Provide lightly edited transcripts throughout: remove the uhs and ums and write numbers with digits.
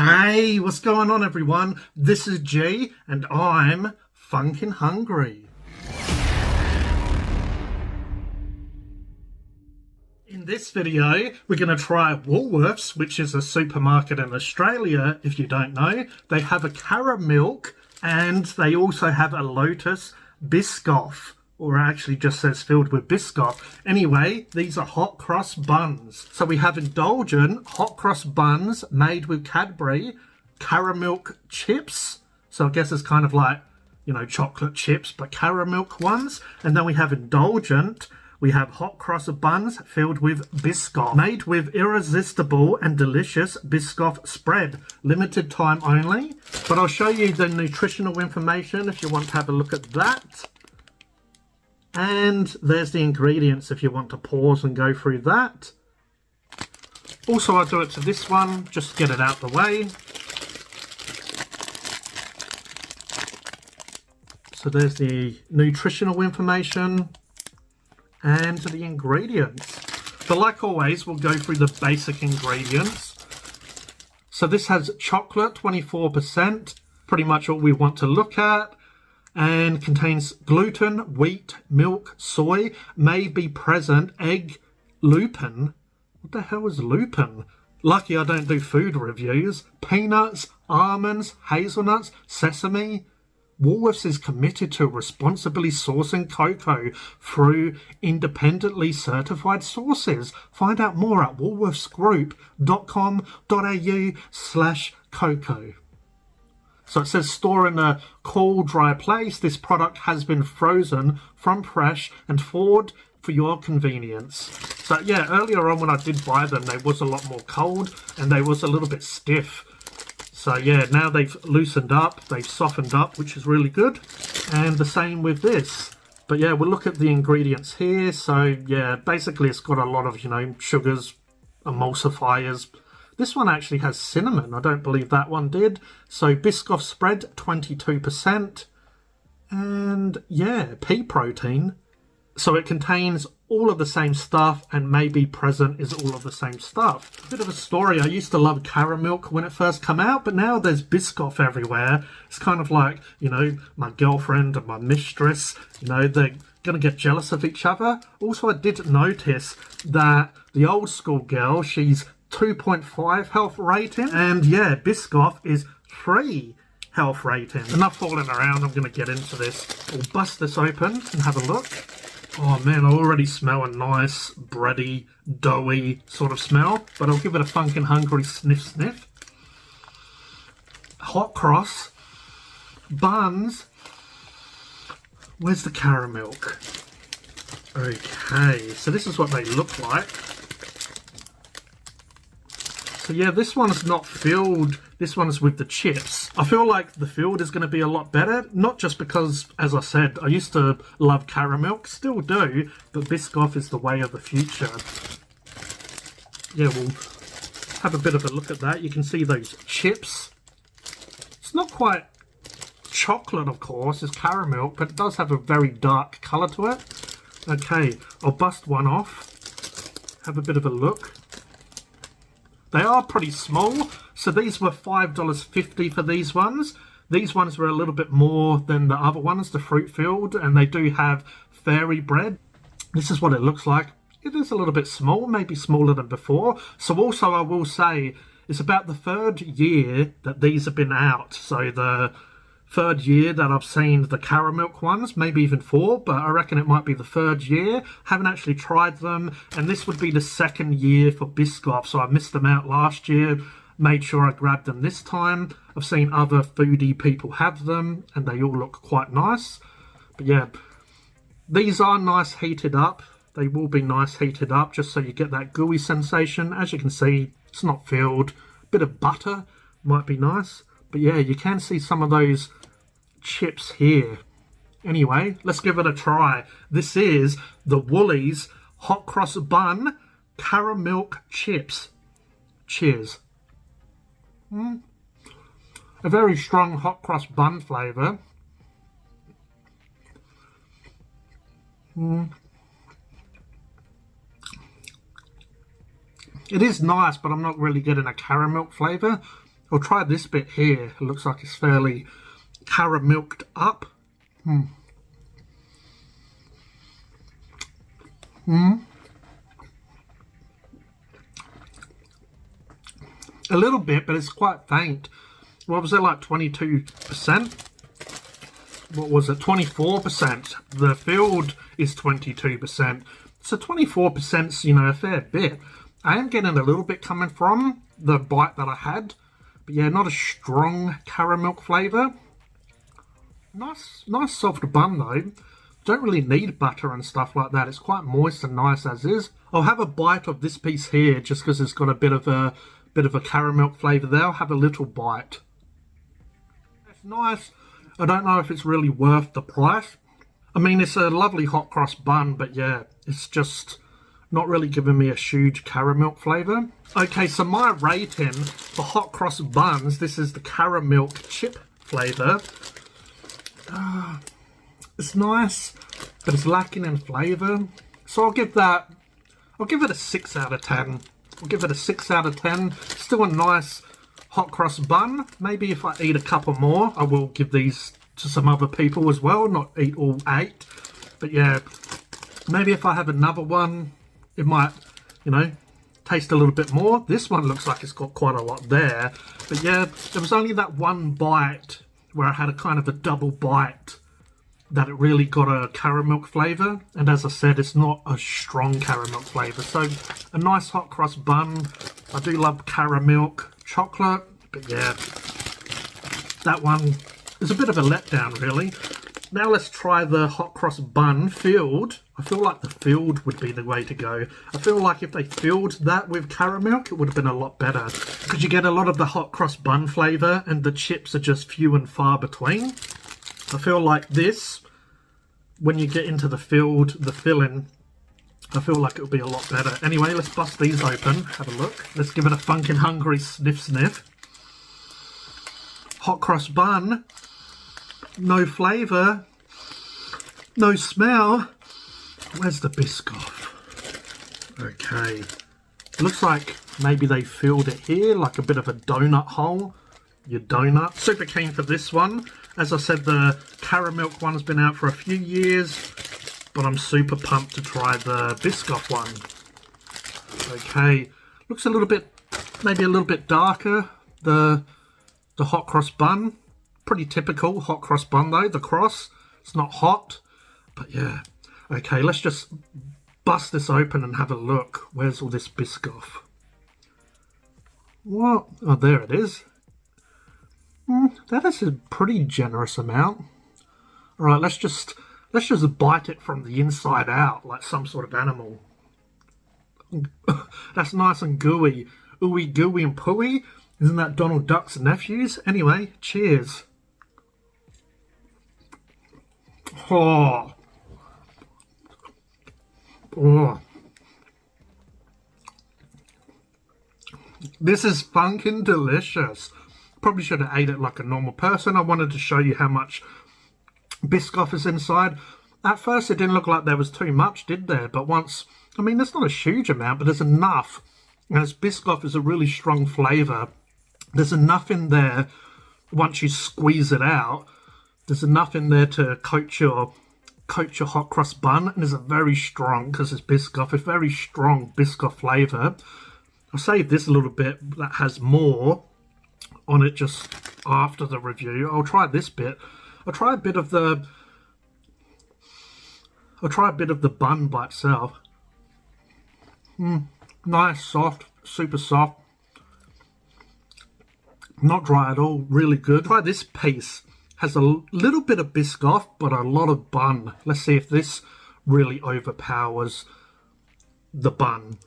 Hey, what's going on everyone? This is G and I'm Phunken hungry. In this video, we're going to try Woolworths, which is a supermarket in Australia, if you don't know. They have a Caramilk and they also have a Lotus Biscoff. Or actually just says filled with Biscoff. Anyway, these are hot cross buns. So we have indulgent hot cross buns made with Cadbury Caramilk chips. So I guess it's kind of like, you know, chocolate chips, but Caramilk ones. And then we have indulgent. We have hot cross buns filled with Biscoff, made with irresistible and delicious Biscoff spread. Limited time only. But I'll show you the nutritional information if you want to have a look at that. And there's the ingredients if you want to pause and go through that. Also, I'll do it to this one, just to get it out the way. So there's the nutritional information and the ingredients. But like always, we'll go through the basic ingredients. So this has chocolate, 24%, pretty much all we want to look at. And contains gluten, wheat, milk, soy, may be present, egg, lupin. What the hell is lupin? Lucky I don't do food reviews. Peanuts, almonds, hazelnuts, sesame. Woolworths is committed to responsibly sourcing cocoa through independently certified sources. Find out more at woolworthsgroup.com.au/cocoa. So it says store in a cool, dry place. This product has been frozen from fresh and thawed for your convenience. So yeah, earlier on when I did buy them, they was a lot more cold and they was a little bit stiff. So yeah, now they've loosened up, they've softened up, which is really good. And the same with this. But yeah, we'll look at the ingredients here. So yeah, basically it's got a lot of, you know, sugars, emulsifiers. This one actually has cinnamon. I don't believe that one did. So Biscoff spread, 22%. And yeah, pea protein. So it contains all of the same stuff and maybe present is all of the same stuff. A bit of a story. I used to love Caramilk when it first came out, but now there's Biscoff everywhere. It's kind of like, you know, my girlfriend and my mistress, you know, they're going to get jealous of each other. Also, I did notice that the old school girl, she's 2.5 health rating, and yeah, Biscoff is 3 health rating. Enough fooling around, I'm going to get into this. We'll bust this open and have a look. Oh man, I already smell a nice bready, doughy sort of smell, but I'll give it a Phunken hungry sniff sniff. Hot cross buns. Where's the Caramilk? Okay, so this is what they look like. So yeah, this one's not filled. This one's with the chips. I feel like the filled is going to be a lot better. Not just because, as I said, I used to love Caramilk. Still do. But Biscoff is the way of the future. Yeah, we'll have a bit of a look at that. You can see those chips. It's not quite chocolate, of course. It's Caramilk. But it does have a very dark colour to it. Okay, I'll bust one off. Have a bit of a look. They are pretty small, so these were $5.50 for these ones. These ones were a little bit more than the other ones, the fruit filled, and they do have fairy bread. This is what it looks like. It is a little bit small, maybe smaller than before. So also I will say, it's about the 3rd year that these have been out. So the 3rd year that I've seen the Caramilk ones, maybe even 4, but I reckon it might be the 3rd year. Haven't actually tried them, and this would be the 2nd year for Biscoff, so I missed them out last year. Made sure I grabbed them this time. I've seen other foodie people have them, and they all look quite nice. But yeah, these are nice heated up. They will be nice heated up, just so you get that gooey sensation. As you can see, it's not filled. Bit of butter might be nice. But yeah, you can see some of those chips here. Anyway, let's give it a try. This is the Woolies Hot Cross Bun Caramilk Chips. Cheers. A very strong hot cross bun flavour. It is nice, but I'm not really getting a Caramilk flavour. I'll try this bit here. It looks like it's fairly caramilked up. A little bit, but it's quite faint. What was it, like 22%? What was it, 24%? The filled is 22%. So 24%'s, you know, a fair bit. I am getting a little bit coming from the bite that I had. But yeah, not a strong caramilk flavour. Nice soft bun though. Don't really need butter and stuff like that. It's quite moist and nice as is. I'll have a bite of this piece here just because it's got a bit of a caramilk flavour there. I'll have a little bite. It's nice. I don't know if it's really worth the price. I mean, it's a lovely hot cross bun, but yeah, it's just not really giving me a huge caramilk flavour. Okay, so my rating for hot cross buns, this is the caramilk chip flavour. It's nice, but it's lacking in flavour. So I'll give it a 6 out of 10. I'll give it a 6 out of 10. Still a nice hot cross bun. Maybe if I eat a couple more, I will give these to some other people as well, not eat all 8. But yeah, maybe if I have another one, it might, you know, taste a little bit more. This one looks like it's got quite a lot there. But yeah, there was only that one bite where I had a kind of a double bite that it really got a caramilk flavour, and as I said, it's not a strong caramilk flavour. So a nice hot cross bun. I do love caramilk chocolate, but yeah, that one is a bit of a letdown really. Now let's try the hot cross bun filled. I feel like the filled would be the way to go. I feel like if they filled that with caramilk, it would have been a lot better, because you get a lot of the hot cross bun flavour and the chips are just few and far between. I feel like this, when you get into the filling, I feel like it'll be a lot better. Anyway, let's bust these open, have a look. Let's give it a Phunken hungry sniff sniff. Hot cross bun, no flavour, no smell. Where's the Biscoff? Okay, looks like maybe they filled it here, like a bit of a donut hole. Your donut. Super keen for this one. As I said, the caramilk one's been out for a few years, but I'm super pumped to try the Biscoff one. Okay, looks a little bit, maybe a little bit darker, the hot cross bun. Pretty typical hot cross bun though, the cross. It's not hot, but yeah. Okay, let's just bust this open and have a look. Where's all this Biscoff? What? Oh, there it is. That is a pretty generous amount. Alright, let's just bite it from the inside out, like some sort of animal. That's nice and gooey. Ooey gooey and pooey. Isn't that Donald Duck's nephews? Anyway, cheers. Oh. Oh. This is Phunken delicious. Probably should have ate it like a normal person. I wanted to show you how much Biscoff is inside. At first it didn't look like there was too much, did there? But once, I mean, there's not a huge amount, but there's enough. And as Biscoff is a really strong flavour, there's enough in there, once you squeeze it out, there's enough in there to coat your hot cross bun. And it's a very strong, because it's Biscoff, a very strong Biscoff flavour. I'll save this a little bit that has more on it just after the review. I'll try this bit. I'll try a bit of the bun by itself. Nice, soft, super soft. Not dry at all, really good. Try this piece. Has a little bit of Biscoff, but a lot of bun. Let's see if this really overpowers the bun.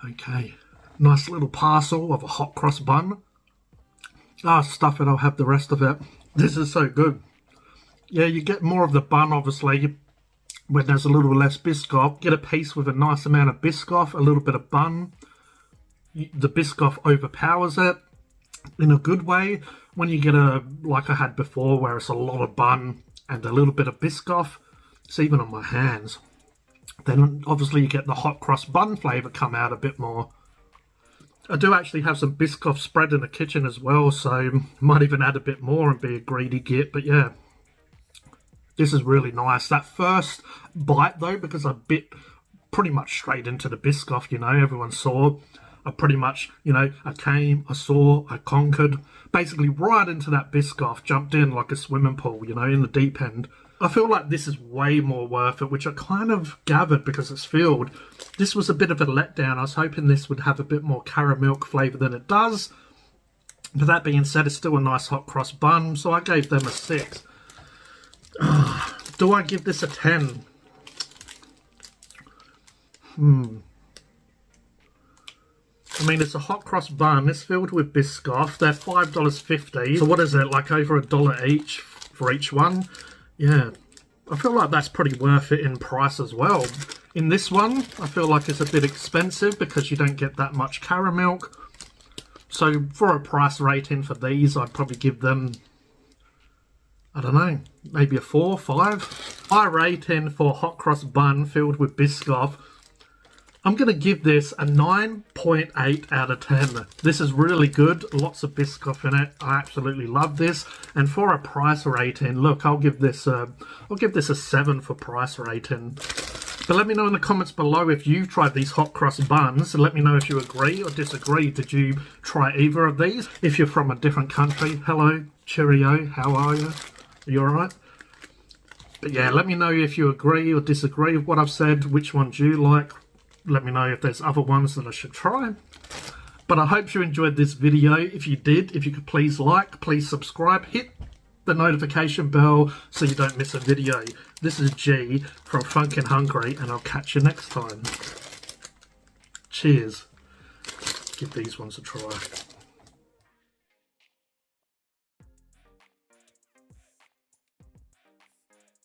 Okay, nice little parcel of a hot cross bun. Ah, stuff it, I'll have the rest of it. This is so good. Yeah, you get more of the bun, obviously, when there's a little less Biscoff. Get a piece with a nice amount of Biscoff, a little bit of bun. The Biscoff overpowers it in a good way. When you get like I had before, where it's a lot of bun and a little bit of Biscoff, it's even on my hands. Then obviously you get the hot cross bun flavour come out a bit more. I do actually have some Biscoff spread in the kitchen as well, so might even add a bit more and be a greedy git. But yeah, this is really nice. That first bite though, because I bit pretty much straight into the Biscoff, you know, everyone saw. I pretty much, you know, I came, I saw, I conquered. Basically right into that Biscoff, jumped in like a swimming pool, you know, in the deep end. I feel like this is way more worth it, which I kind of gathered because it's filled. This was a bit of a letdown. I was hoping this would have a bit more Caramilk flavour than it does. But that being said, it's still a nice hot cross bun, so I gave them a 6. Do I give this a 10? I mean, it's a hot cross bun. It's filled with Biscoff. They're $5.50. So what is it, like over $1 each for each one? Yeah, I feel like that's pretty worth it in price as well. In this one, I feel like it's a bit expensive because you don't get that much Caramilk. So for a price rating for these, I'd probably give them, I don't know, maybe a 4, 5. My rating for hot cross bun filled with Biscoff, I'm going to give this a 9.8 out of 10. This is really good. Lots of Biscoff in it. I absolutely love this. And for a price rating, look, I'll give this a 7 for price rating. But let me know in the comments below if you've tried these hot cross buns. Let me know if you agree or disagree. Did you try either of these? If you're from a different country, hello, cheerio, how are you? Are you alright? But yeah, let me know if you agree or disagree with what I've said. Which ones you like? Let me know if there's other ones that I should try. But I hope you enjoyed this video. If you did, if you could please like, please subscribe, hit the notification bell so you don't miss a video. This is G from Phunken Hungry, and I'll catch you next time. Cheers. Give these ones a try.